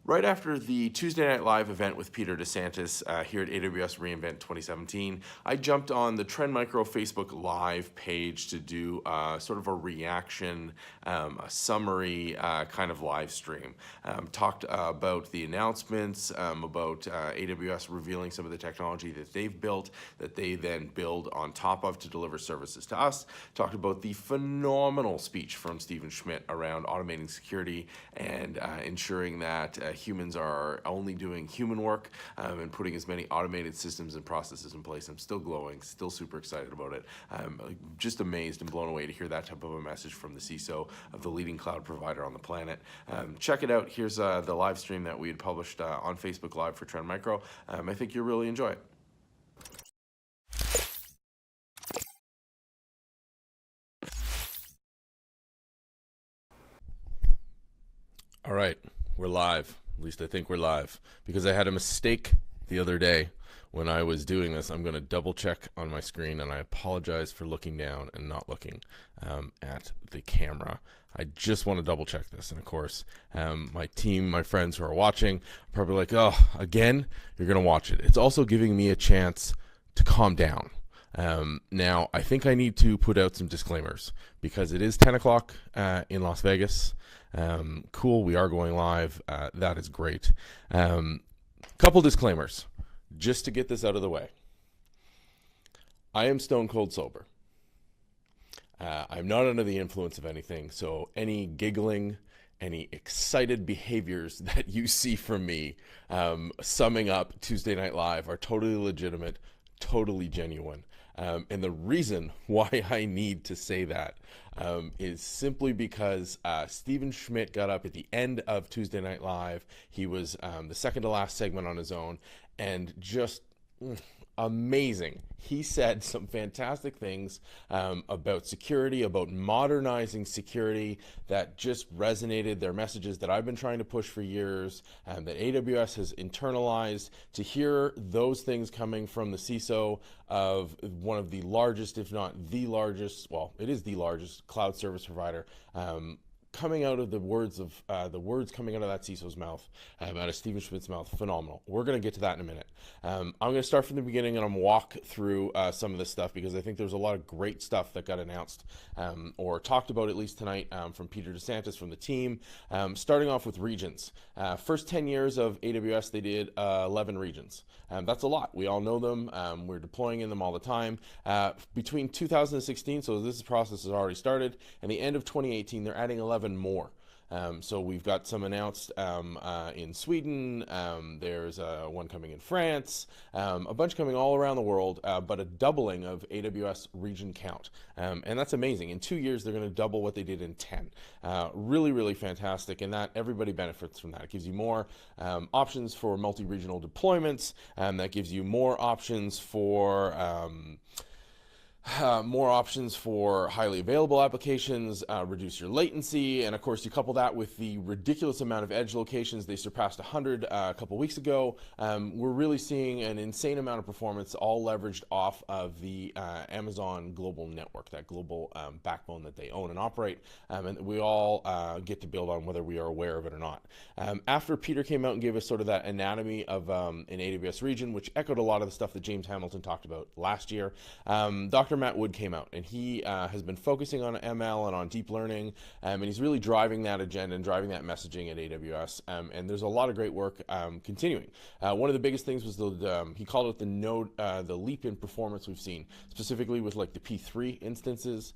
Right after the Tuesday Night Live event with Peter DeSantis here at AWS reInvent 2017, I jumped on the Trend Micro Facebook Live page to do sort of a reaction, a summary kind of live stream. Talked about the announcements, about AWS revealing some of the technology that they've built that they then build on top of to deliver services to us. Talked about the phenomenal speech from Stephen Schmidt around automating security and ensuring that humans are only doing human work and putting as many automated systems and processes in place. I'm still glowing, still super excited about it. I'm just amazed and blown away to hear that type of a message from the CISO of the leading cloud provider on the planet. Check it out. Here's the live stream that we had published on Facebook Live for Trend Micro. I think you'll really enjoy it. All right, we're live. At least I think we're live, because I had a mistake the other day when I was doing this. I'm going to double check on my screen, and I apologize for looking down and not looking at the camera. I just want to double check this. And of course, my team, my friends who are watching, are probably like, oh, again, you're going to watch it. It's also giving me a chance to calm down. Now, I think I need to put out some disclaimers because it is 10 o'clock in Las Vegas. Cool, we are going live. That is great. Couple disclaimers, just to get this out of the way. I am stone cold sober. I'm not under the influence of anything, so any giggling, any excited behaviors that you see from me summing up Tuesday Night Live are totally legitimate, totally genuine. And the reason why I need to say that is simply because Stephen Schmidt got up at the end of Tuesday Night Live. He was the second to last segment on his own, and just amazing. He said some fantastic things about security, about modernizing security that just resonated. Their messages that I've been trying to push for years, that AWS has internalized. To hear those things coming from the CISO of one of the largest, if not the largest, well, it is the largest cloud service provider, coming out of the words coming out of that CISO's mouth, out of Stephen Schmidt's mouth, phenomenal. We're going to get to that in a minute. I'm going to start from the beginning, and I'm going to walk through some of this stuff because I think there's a lot of great stuff that got announced or talked about, at least tonight, from Peter DeSantis, from the team. Starting off with regions. First 10 years of AWS, they did 11 regions. That's a lot. We all know them. We're deploying in them all the time. Between 2016, so this process has already started, and the end of 2018, they're adding 11 more. So we've got some announced in Sweden, there's one coming in France, a bunch coming all around the world, but a doubling of AWS region count. And that's amazing. In 2 years, they're going to double what they did in 10. Really, really fantastic, and that everybody benefits from that. It gives you more options for multi-regional deployments, that gives you more options for highly available applications, reduce your latency, and of course you couple that with the ridiculous amount of edge locations. They surpassed 100 a couple weeks ago. We're really seeing an insane amount of performance, all leveraged off of the Amazon global network, that global backbone that they own and operate, and we all get to build on whether we are aware of it or not. After Peter came out and gave us sort of that anatomy of an AWS region, which echoed a lot of the stuff that James Hamilton talked about last year, Dr. Matt Wood came out, and he has been focusing on ML and on deep learning, and he's really driving that agenda and driving that messaging at AWS, and there's a lot of great work continuing. One of the biggest things was he called it the leap in performance we've seen, specifically with like the P3 instances,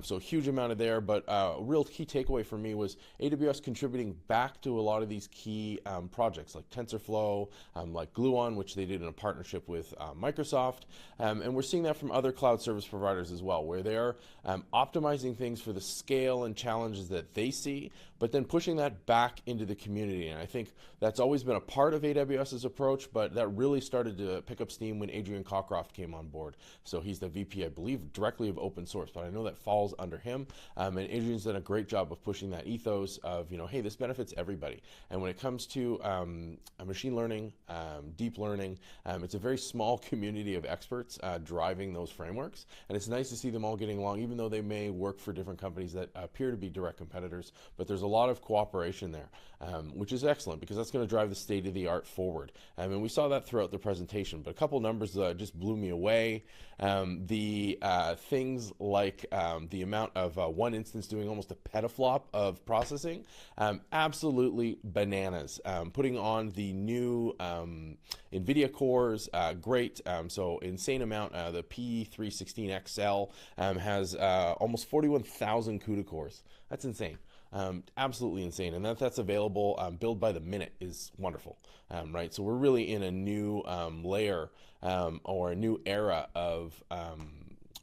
so a huge amount of there, but a real key takeaway for me was AWS contributing back to a lot of these key projects like TensorFlow, like Gluon, which they did in a partnership with Microsoft, and we're seeing that from other cloud service providers as well, where they're optimizing things for the scale and challenges that they see, but then pushing that back into the community. And I think that's always been a part of AWS's approach, but that really started to pick up steam when Adrian Cockcroft came on board. So he's the VP, I believe, directly of open source, but I know that falls under him. And Adrian's done a great job of pushing that ethos of, hey, this benefits everybody. And when it comes to machine learning, deep learning, it's a very small community of experts driving those frameworks. And it's nice to see them all getting along, even though they may work for different companies that appear to be direct competitors. But there's a lot of cooperation there, which is excellent because that's going to drive the state of the art forward. And we saw that throughout the presentation. But a couple numbers just blew me away. The things like the amount of one instance doing almost a petaflop of processing, absolutely bananas. Putting on the new NVIDIA cores, great. So insane amount. The P316XL has almost 41,000 CUDA cores. That's insane. Absolutely insane, and that's available. Build by the minute is wonderful, right? So we're really in a new layer or a new era of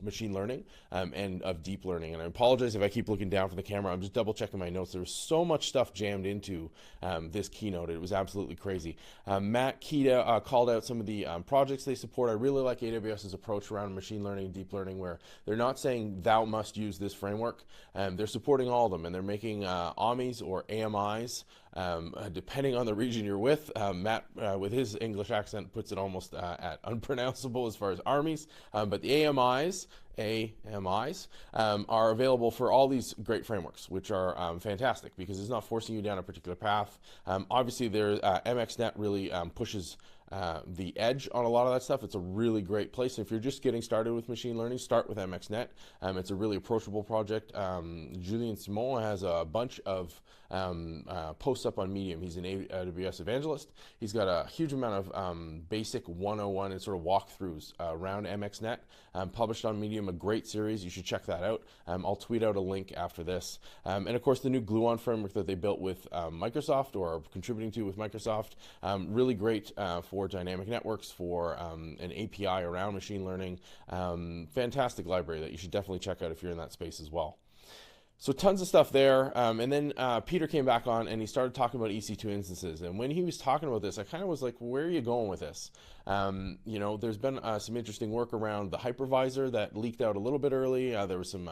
machine learning and of deep learning. And I apologize if I keep looking down from the camera. I'm just double checking my notes. There was so much stuff jammed into this keynote. It was absolutely crazy. Matt Kita called out some of the projects they support. I really like AWS's approach around machine learning and deep learning, where they're not saying thou must use this framework. They're supporting all of them, and they're making AMIs or AMIs depending on the region you're with. Matt, with his English accent, puts it almost at unpronounceable as far as armies, but the AMIs are available for all these great frameworks, which are fantastic because it's not forcing you down a particular path. Obviously, MXNet really pushes the edge on a lot of that stuff. It's a really great place. If you're just getting started with machine learning, start with MXNet. It's a really approachable project. Julien Simon has a bunch of posts up on Medium. He's an AWS evangelist. He's got a huge amount of basic 101 and sort of walkthroughs around MXNet published on Medium, a great series. You should check that out. I'll tweet out a link after this. And of course, the new Gluon framework that they built with Microsoft, or are contributing to with Microsoft, really great for dynamic networks, for an API around machine learning. Fantastic library that you should definitely check out if you're in that space as well. So tons of stuff there. And then Peter came back on and he started talking about EC2 instances. And when he was talking about this, I kind of was like, where are you going with this? You know, there's been some interesting work around the hypervisor that leaked out a little bit early. There was some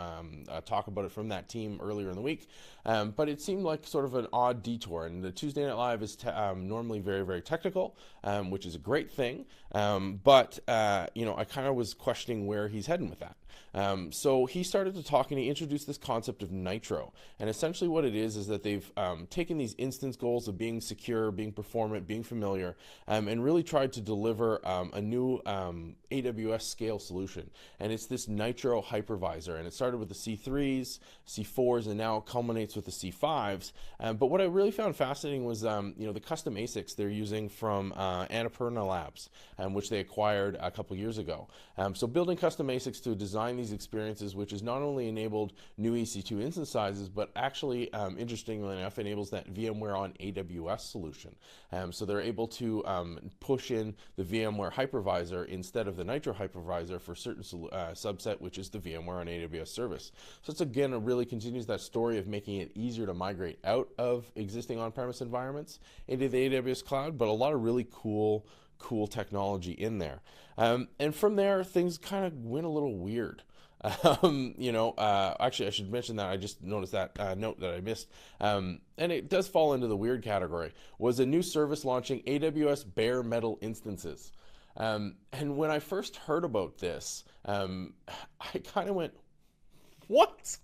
talk about it from that team earlier in the week. But it seemed like sort of an odd detour. And the Tuesday Night Live is normally very, very technical, which is a great thing. But you know, I kind of was questioning where he's heading with that. So he started to talk and he introduced this concept of Nitro. And essentially what it is that they've taken these instance goals of being secure, being performant, being familiar, and really tried to deliver a new AWS scale solution. And it's this Nitro hypervisor. And it started with the C3s, C4s, and now it culminates with the C5s. But what I really found fascinating was you know, the custom ASICs they're using from Annapurna Labs, which they acquired a couple years ago. So building custom ASICs to design these experiences, which has not only enabled new EC2 instance sizes, but actually, interestingly enough, enables that VMware on AWS solution. So they're able to push in the VMware hypervisor instead of the Nitro hypervisor for certain subset, which is the VMware on AWS service. So it's again, it really continues that story of making it easier to migrate out of existing on-premise environments into the AWS cloud, but a lot of really cool technology in there. And from there, things kind of went a little weird. You know, actually, I should mention that I just noticed that note that I missed, and it does fall into the weird category. Was a new service launching AWS bare metal instances, and when I first heard about this, I kind of went, "What?"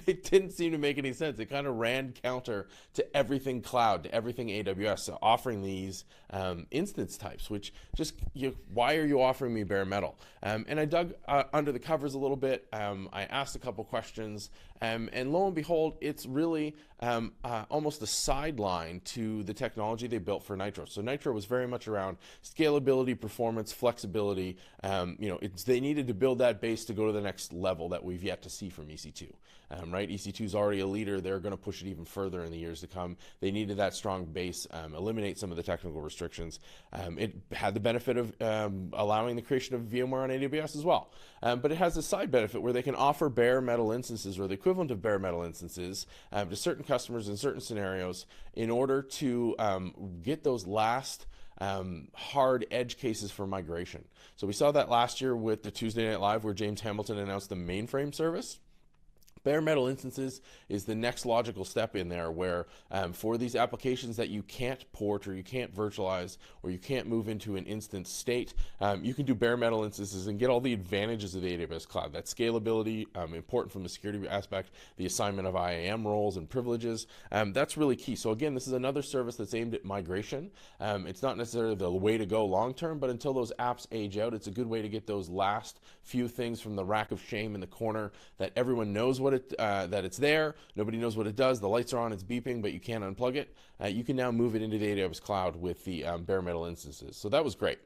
It didn't seem to make any sense. It kind of ran counter to everything cloud, to everything AWS, so offering these instance types, which just, why are you offering me bare metal? And I dug under the covers a little bit. I asked a couple questions, and lo and behold, it's really almost a sideline to the technology they built for Nitro. So Nitro was very much around scalability, performance, flexibility. You know, they needed to build that base to go to the next level that we've yet to see from EC2. Right? EC2 is already a leader. They're going to push it even further in the years to come. They needed that strong base, eliminate some of the technical restrictions. It had the benefit of allowing the creation of VMware on AWS as well. But it has a side benefit where they can offer bare metal instances, or the equivalent of bare metal instances, to certain customers in certain scenarios in order to get those last hard edge cases for migration. So we saw that last year with the Tuesday Night Live where James Hamilton announced the mainframe service. Bare metal instances is the next logical step in there where for these applications that you can't port or you can't virtualize or you can't move into an instance state, you can do bare metal instances and get all the advantages of the AWS Cloud. That scalability, important from the security aspect, the assignment of IAM roles and privileges, that's really key. So again, this is another service that's aimed at migration. It's not necessarily the way to go long term, but until those apps age out, it's a good way to get those last few things from the rack of shame in the corner that everyone knows that it's there. Nobody knows what it does. The lights are on, it's beeping, but you can't unplug it. You can now move it into the AWS Cloud with the bare metal instances. So that was great.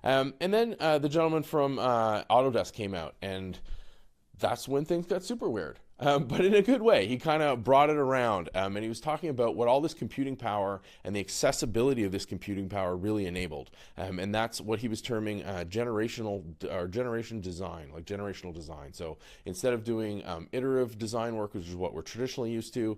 And then the gentleman from Autodesk came out, and that's when things got super weird. But in a good way. He kind of brought it around, and he was talking about what all this computing power and the accessibility of this computing power really enabled. And that's what he was terming generation design, like generational design. So instead of doing iterative design work, which is what we're traditionally used to,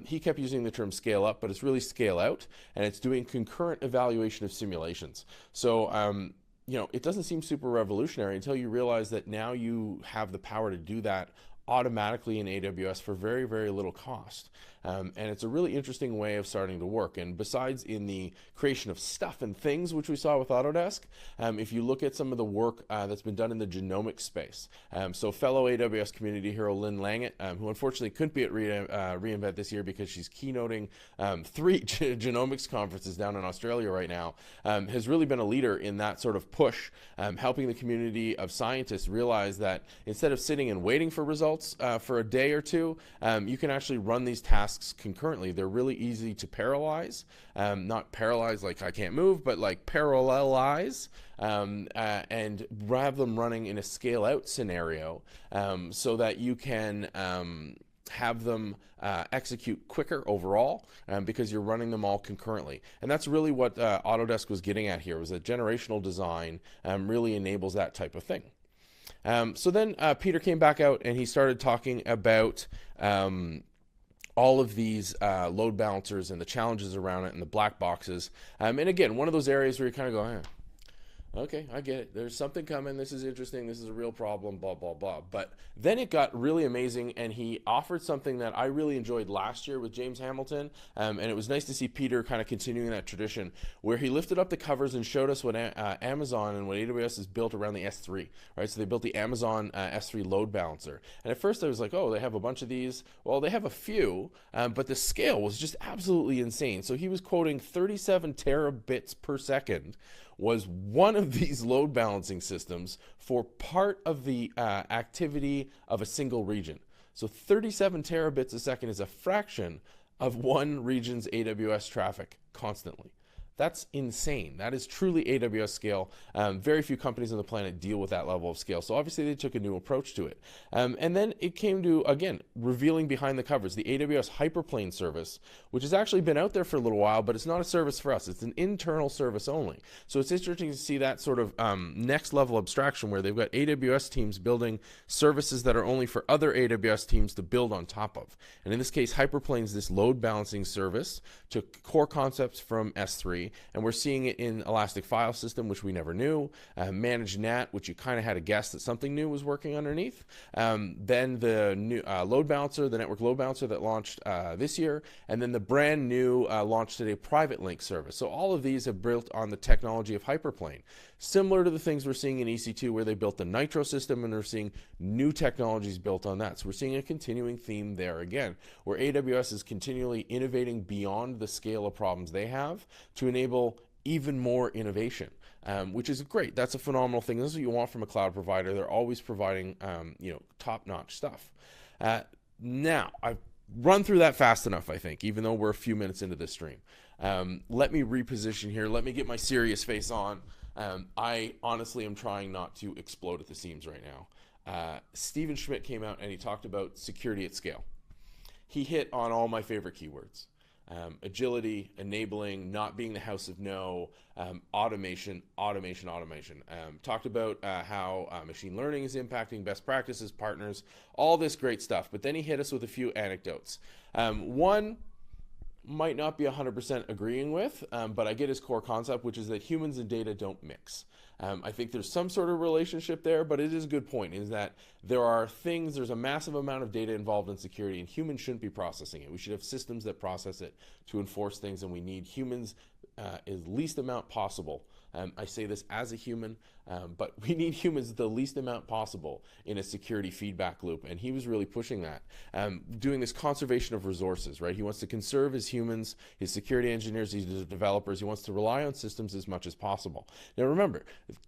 he kept using the term scale up, but it's really scale out, and it's doing concurrent evaluation of simulations. So it doesn't seem super revolutionary until you realize that now you have the power to do that automatically in AWS for very, very little cost. And it's a really interesting way of starting to work. And besides in the creation of stuff and things, which we saw with Autodesk, if you look at some of the work that's been done in the genomic space, so fellow AWS community hero Lynn Langett, who unfortunately couldn't be at reInvent this year because she's keynoting 3 genomics conferences down in Australia right now, has really been a leader in that sort of push, helping the community of scientists realize that instead of sitting and waiting for results for a day or two, you can actually run these tasks concurrently. They're really easy to parallelize, not paralyze like I can't move, but like parallelize, and have them running in a scale out scenario, so that you can have them execute quicker overall, because you're running them all concurrently. And that's really what Autodesk was getting at here, was that generational design really enables that type of thing. So then Peter came back out and he started talking about all of these load balancers and the challenges around it and the black boxes. And again, one of those areas where you kind of go, okay, I get it. There's something coming. This is interesting. This is a real problem, blah, blah, blah. But then it got really amazing, and he offered something that I really enjoyed last year with James Hamilton, and it was nice to see Peter kind of continuing that tradition, where he lifted up the covers and showed us what Amazon and what AWS has built around the S3, right? So they built the Amazon S3 load balancer. And at first I was like, oh, they have a bunch of these. Well, they have a few, but the scale was just absolutely insane. So he was quoting 37 terabits per second was one of these load balancing systems for part of the activity of a single region. So 37 terabits a second is a fraction of one region's AWS traffic constantly. That's insane. That is truly AWS scale. Very few companies on the planet deal with that level of scale. So obviously they took a new approach to it. And then it came to, again, revealing behind the covers, the AWS Hyperplane service, which has actually been out there for a little while, but it's not a service for us. It's an internal service only. So it's interesting to see that sort of next level abstraction where they've got AWS teams building services that are only for other AWS teams to build on top of. And in this case, Hyperplane is this load balancing service, took core concepts from S3, and we're seeing it in Elastic File System, which we never knew, Managed NAT, which you kind of had a guess that something new was working underneath, then the new load balancer, the network load balancer that launched this year, and then the brand new launched today private link service. So all of these have built on the technology of Hyperplane, similar to the things we're seeing in EC2 where they built the Nitro system, and we're seeing new technologies built on that. So we're seeing a continuing theme there again, where AWS is continually innovating beyond the scale of problems they have to enable even more innovation, which is great. That's a phenomenal thing. This is what you want from a cloud provider. They're always providing top-notch stuff. Now, I've run through that fast enough, I think, even though we're a few minutes into this stream. Let me reposition here. Let me get my serious face on. I honestly am trying not to explode at the seams right now. Stephen Schmidt came out and he talked about security at scale. He hit on all my favorite keywords. Agility, enabling, not being the house of no, automation. Talked about how machine learning is impacting best practices, partners, all this great stuff. But then he hit us with a few anecdotes. One, might not be 100% agreeing with, but I get his core concept, which is that humans and data don't mix. I think there's some sort of relationship there, but it is a good point, is that there's a massive amount of data involved in security, and humans shouldn't be processing it. We should have systems that process it to enforce things, and we need humans as least amount possible. I say this as a human, but we need humans the least amount possible in a security feedback loop, and he was really pushing that. Doing this conservation of resources, right? He wants to conserve his humans, his security engineers, his developers. He wants to rely on systems as much as possible. Now remember,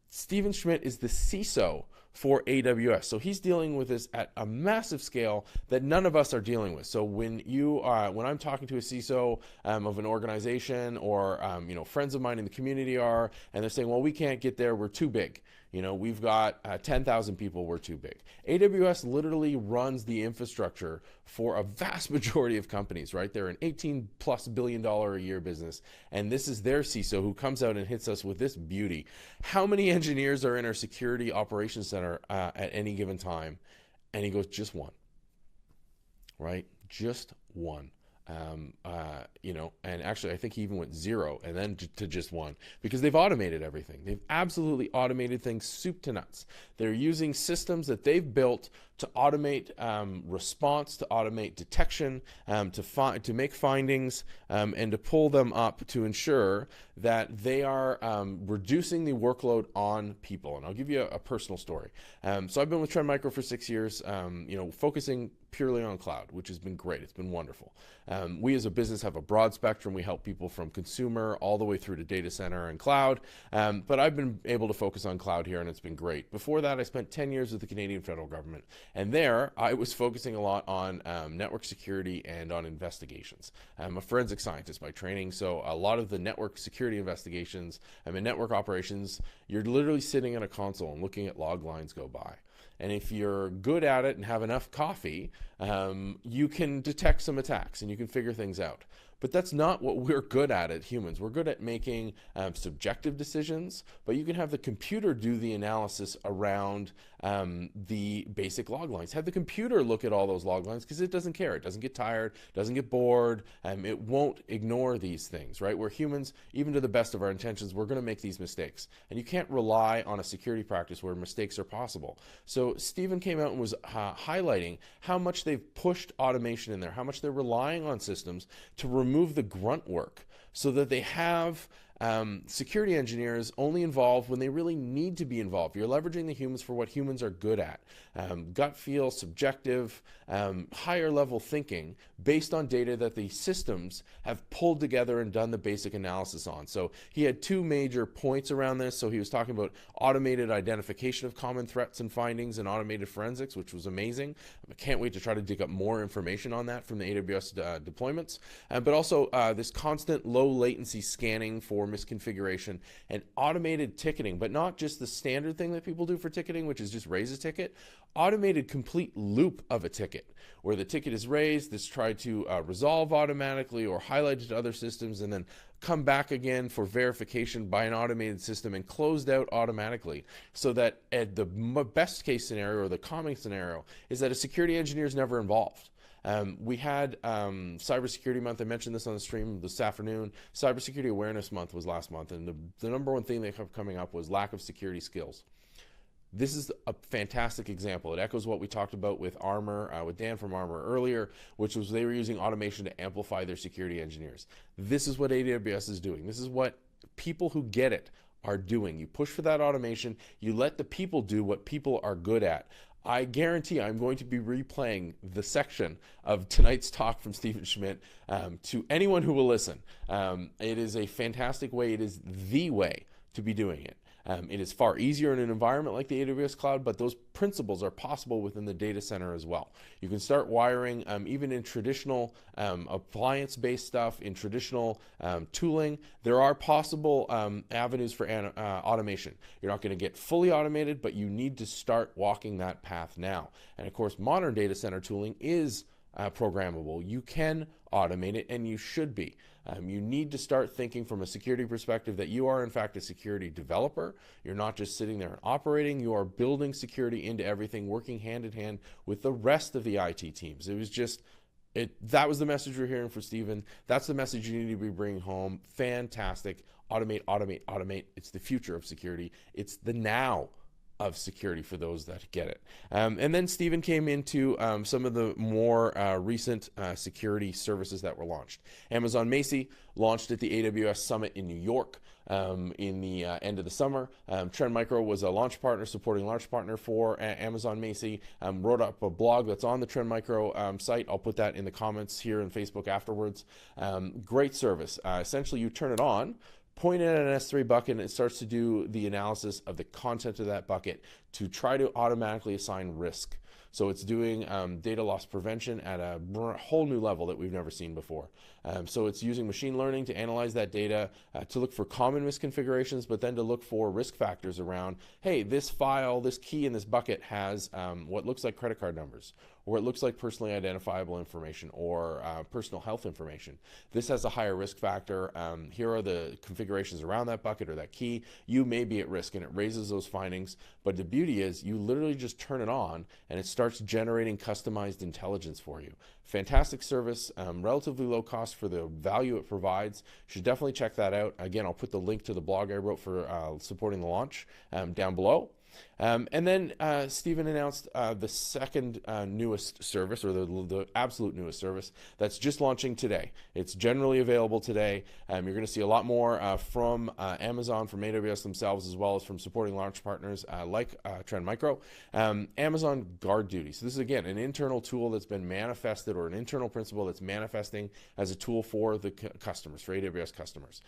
Stephen Schmidt is the CISO for AWS. So he's dealing with this at a massive scale that none of us are dealing with. So when I'm talking to a CISO of an organization, or friends of mine in the community are, and they're saying, well, we can't get there, we're too big. We've got 10,000 people, we're too big. AWS literally runs the infrastructure for a vast majority of companies, right? They're an $18+ billion a year business, and this is their CISO who comes out and hits us with this beauty. How many engineers are in our security operations center at any given time? And he goes, just one, right? Just one. And actually I think he even went 0 and then to just 1, because they've automated everything. They've absolutely automated things soup to nuts. They're using systems that they've built to automate response, to automate detection, to make findings, and to pull them up to ensure that they are reducing the workload on people. And I'll give you a personal story. So I've been with Trend Micro for 6 years, focusing purely on cloud, which has been great. It's been wonderful. We as a business have a broad spectrum. We help people from consumer all the way through to data center and cloud. But I've been able to focus on cloud here, and it's been great. Before that, I spent 10 years with the Canadian federal government. And there, I was focusing a lot on network security and on investigations. I'm a forensic scientist by training, so a lot of the network security investigations, in network operations, you're literally sitting at a console and looking at log lines go by. And if you're good at it and have enough coffee, you can detect some attacks and you can figure things out. But that's not what we're good at humans. We're good at making subjective decisions, but you can have the computer do the analysis around the basic log lines. Have the computer look at all those log lines, because it doesn't care. It doesn't get tired, doesn't get bored. It won't ignore these things, right? We're humans, even to the best of our intentions, we're going to make these mistakes. And you can't rely on a security practice where mistakes are possible. So Stephen came out and was highlighting how much they've pushed automation in there, how much they're relying on systems to remove the grunt work, so that they have security engineers only involved when they really need to be involved. You're leveraging the humans for what humans are good at. Gut feel, subjective, higher level thinking based on data that the systems have pulled together and done the basic analysis on. So he had 2 major points around this. So he was talking about automated identification of common threats and findings and automated forensics, which was amazing. I can't wait to try to dig up more information on that from the AWS deployments. But also this constant low latency scanning for misconfiguration and automated ticketing, but not just the standard thing that people do for ticketing, which is just raise a ticket. Automated complete loop of a ticket, where the ticket is raised, it's tried to resolve automatically or highlighted to other systems, and then come back again for verification by an automated system and closed out automatically, so that at the best case scenario, or the common scenario, is that a security engineer is never involved. We had Cybersecurity Month. I mentioned this on the stream this afternoon. Cybersecurity Awareness Month was last month, and the number one thing that kept coming up was lack of security skills. This is a fantastic example. It echoes what we talked about with Armor, with Dan from Armor earlier, which was they were using automation to amplify their security engineers. This is what AWS is doing. This is what people who get it are doing. You push for that automation. You let the people do what people are good at. I guarantee I'm going to be replaying the section of tonight's talk from Stephen Schmidt to anyone who will listen. It is a fantastic way. It is the way to be doing it. It is far easier in an environment like the AWS Cloud, but those principles are possible within the data center as well. You can start wiring even in traditional appliance-based stuff, in traditional tooling. There are possible avenues for automation. You're not going to get fully automated, but you need to start walking that path now. And of course, modern data center tooling is programmable. You can automate it, and you should be. You need to start thinking from a security perspective that you are in fact a security developer. You're not just sitting there and operating. You are building security into everything, working hand in hand with the rest of the IT teams. It was just That was the message we're hearing from Stephen. That's the message you need to be bringing home. Fantastic. Automate, automate, automate. It's the future of security. It's the now of security for those that get it. And then Stephen came into some of the more recent security services that were launched. Amazon Macy launched at the AWS Summit in New York in the end of the summer. Trend Micro was a launch partner, supporting launch partner for Amazon Macy. Wrote up a blog that's on the Trend Micro site. I'll put that in the comments here on Facebook afterwards. Great service. Essentially, you turn it on, point it at an S3 bucket, and it starts to do the analysis of the content of that bucket to try to automatically assign risk. So it's doing data loss prevention at a whole new level that we've never seen before. So it's using machine learning to analyze that data, to look for common misconfigurations, but then to look for risk factors around, hey, this file, this key in this bucket has what looks like credit card numbers, or it looks like personally identifiable information, or personal health information. This has a higher risk factor. Here are the configurations around that bucket or that key. You may be at risk, and it raises those findings. But the beauty is you literally just turn it on, and it starts generating customized intelligence for you. Fantastic service, relatively low cost for the value it provides. You should definitely check that out. Again, I'll put the link to the blog I wrote for supporting the launch down below. And then Stephen announced the second newest service, or the absolute newest service, that's just launching today. It's generally available today. You're going to see a lot more from Amazon, from AWS themselves, as well as from supporting launch partners like Trend Micro. Amazon Guard Duty. So this is, again, an internal tool that's been manifested, or an internal principle that's manifesting as a tool for the customers, for AWS customers.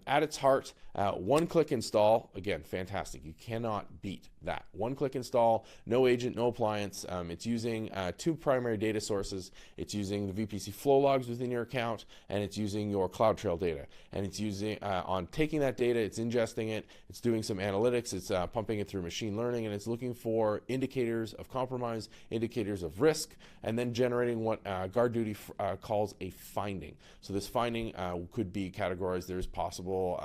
At its heart, one-click install. Again, fantastic. You cannot beat that. One-click install, no agent, no appliance. It's using two primary data sources. It's using the VPC flow logs within your account, and it's using your CloudTrail data. And it's using, on taking that data, it's ingesting it, it's doing some analytics, it's pumping it through machine learning, and it's looking for indicators of compromise, indicators of risk, and then generating what Guard Duty calls a finding. So this finding could be categorized. There's possible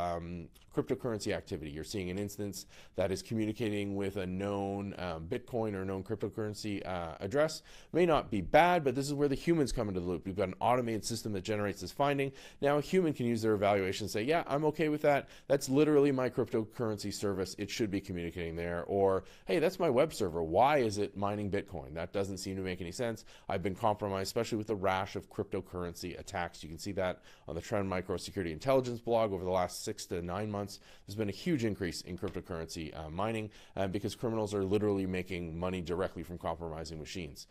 cryptocurrency activity. You're seeing an instance that is communicating with a known Bitcoin or known cryptocurrency address. May not be bad, but this is where the humans come into the loop. You've got an automated system that generates this finding. Now a human can use their evaluation and say, yeah, I'm okay with that. That's literally my cryptocurrency service. It should be communicating there. Or, hey, that's my web server. Why is it mining Bitcoin? That doesn't seem to make any sense. I've been compromised, especially with the rash of cryptocurrency attacks. You can see that on the Trend Micro Security Intelligence blog over the last 6 to 9 months. There's been a huge increase in cryptocurrency mining because criminals are literally making money directly from compromising machines.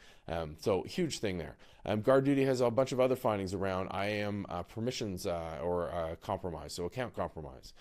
So huge thing there. Guard Duty has a bunch of other findings around IAM permissions or compromise, so account compromise.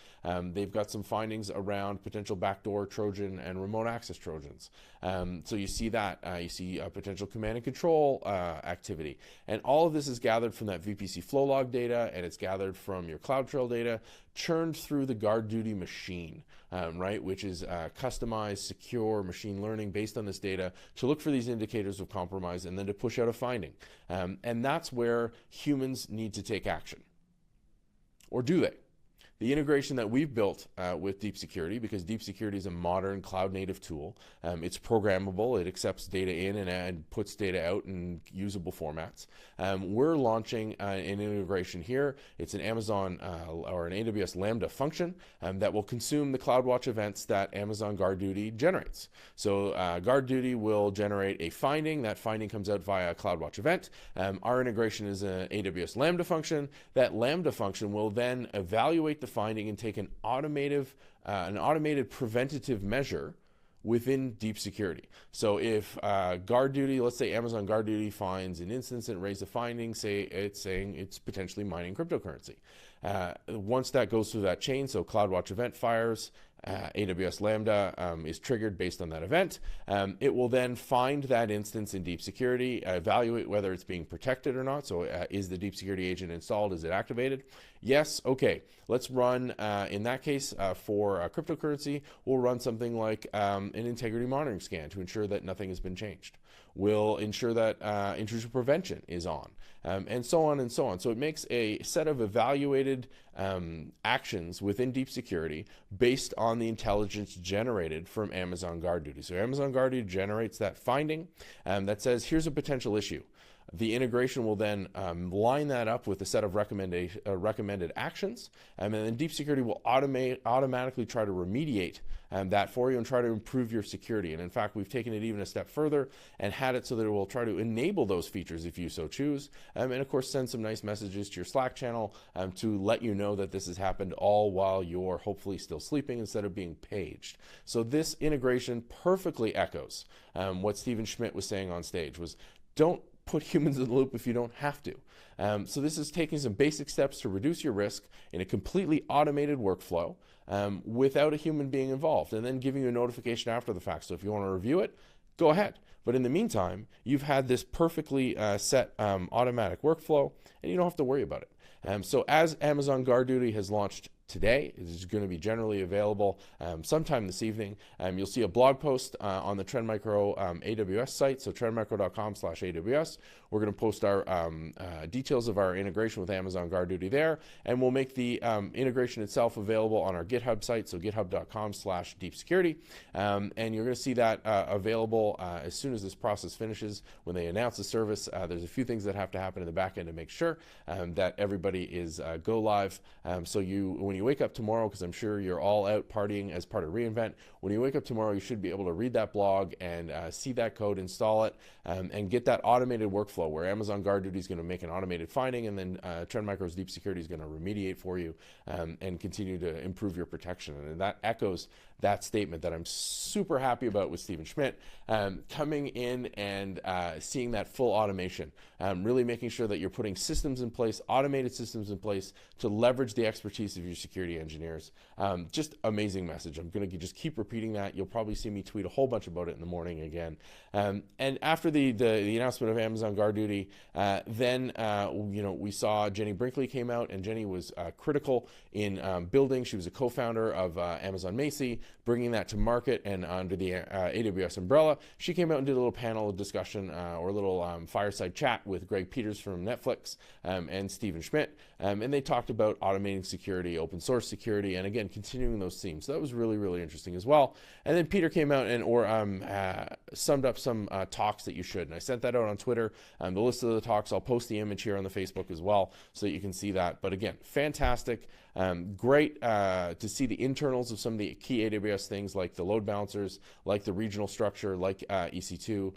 They've got some findings around potential backdoor Trojan and remote access Trojans. So you see that. You see potential command and control activity. And all of this is gathered from that VPC flow log data, and it's gathered from your CloudTrail data, churned through the Guard Duty machine, right, which is customized, secure machine learning based on this data to look for these indicators of compromise and then to push out a finding. And that's where humans need to take action. Or do they? The integration that we've built with Deep Security, because Deep Security is a modern cloud-native tool. It's programmable. It accepts data in and puts data out in usable formats. We're launching an integration here. It's an Amazon or an AWS Lambda function that will consume the CloudWatch events that Amazon Guard Duty generates. So Guard Duty will generate a finding. That finding comes out via a CloudWatch event. Our integration is an AWS Lambda function. That Lambda function will then evaluate the finding and take an automated preventative measure within Deep Security. So if Guard Duty, let's say Amazon Guard Duty finds an instance and raises a finding, say it's saying it's potentially mining cryptocurrency. Once that goes through that chain, so CloudWatch event fires, AWS Lambda is triggered based on that event. It will then find that instance in Deep Security, evaluate whether it's being protected or not. So is the Deep Security agent installed? Is it activated? Yes. Okay. Let's run, in that case, for cryptocurrency, we'll run something like an integrity monitoring scan to ensure that nothing has been changed. We'll ensure that intrusion prevention is on, and so on and so on. So it makes a set of evaluated actions within Deep Security based on the intelligence generated from Amazon Guard Duty. So Amazon Guard Duty generates that finding that says, here's a potential issue. The integration will then line that up with a set of recommended actions, and then Deep Security will automatically try to remediate that for you and try to improve your security. And in fact, we've taken it even a step further and had it so that it will try to enable those features if you so choose, and of course send some nice messages to your Slack channel to let you know that this has happened, all while you're hopefully still sleeping instead of being paged. So this integration perfectly echoes what Stephen Schmidt was saying on stage, was don't put humans in the loop if you don't have to. So this is taking some basic steps to reduce your risk in a completely automated workflow without a human being involved, and then giving you a notification after the fact. So if you want to review it, go ahead. But in the meantime, you've had this perfectly set automatic workflow, and you don't have to worry about it. So as Amazon Guard Duty has launched today, it is going to be generally available sometime this evening. You'll see a blog post on the Trend Micro AWS site, so trendmicro.com/AWS. We're going to post our details of our integration with Amazon Guard Duty there, and we'll make the integration itself available on our GitHub site, so github.com/deepsecurity. And you're going to see that available as soon as this process finishes. When they announce the service, there's a few things that have to happen in the back end to make sure that everybody is go live. So when you wake up tomorrow, because I'm sure you're all out partying as part of reInvent, when you wake up tomorrow, you should be able to read that blog and see that code, install it, and get that automated workflow where Amazon Guard Duty is going to make an automated finding, and then Trend Micro's Deep Security is going to remediate for you and continue to improve your protection. And that echoes that statement that I'm super happy about with Stephen Schmidt, coming in and seeing that full automation, really making sure that you're putting systems in place, automated systems in place to leverage the expertise of your security engineers. Just amazing message. I'm going to just keep repeating that. You'll probably see me tweet a whole bunch about it in the morning again. And after the announcement of Amazon Guard Duty, then we saw Jenny Brinkley came out, and Jenny was critical in building. She was a co-founder of Amazon Macy, bringing that to market and under the AWS umbrella. She came out and did a little panel discussion or a little fireside chat with Greg Peters from Netflix and Stephen Schmidt, and they talked about automating security, open source security, and again continuing those themes. So that was really, really interesting as well. And then Peter came out and summed up some talks that you should, and I sent that out on Twitter. The list of the talks, I'll post the image here on the Facebook as well so that you can see that. But again, fantastic. Great to see the internals of some of the key AWS things like the load balancers, like the regional structure, like EC2.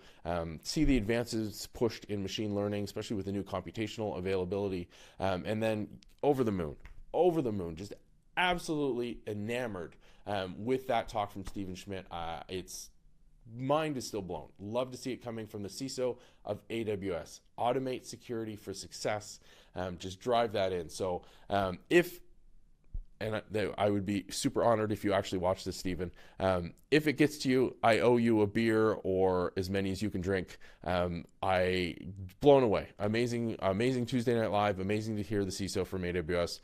See the advances pushed in machine learning, especially with the new computational availability. And then over the moon, just absolutely enamored with that talk from Stephen Schmidt. Mind is still blown. Love to see it coming from the CISO of AWS. Automate security for success. Just drive that in. So I would be super honored if you actually watch this, Stephen. If it gets to you, I owe you a beer or as many as you can drink. Blown away. Amazing Tuesday Night Live. Amazing to hear the CISO from AWS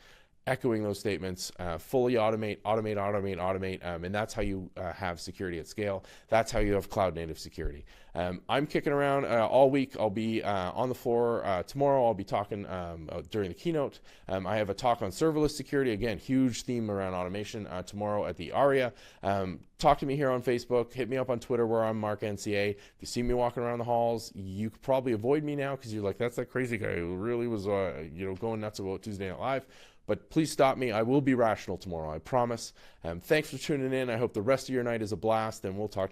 echoing those statements. Fully automate, and that's how you have security at scale. That's how you have cloud native security. I'm kicking around all week. I'll be on the floor tomorrow. I'll be talking during the keynote. I have a talk on serverless security. Again, huge theme around automation tomorrow at the ARIA. Talk to me here on Facebook. Hit me up on Twitter where I'm Mark NCA. If you see me walking around the halls, you could probably avoid me now because you're like, that's that crazy guy who really was going nuts about Tuesday Night Live. But please stop me. I will be rational tomorrow, I promise. Thanks for tuning in. I hope the rest of your night is a blast, and we'll talk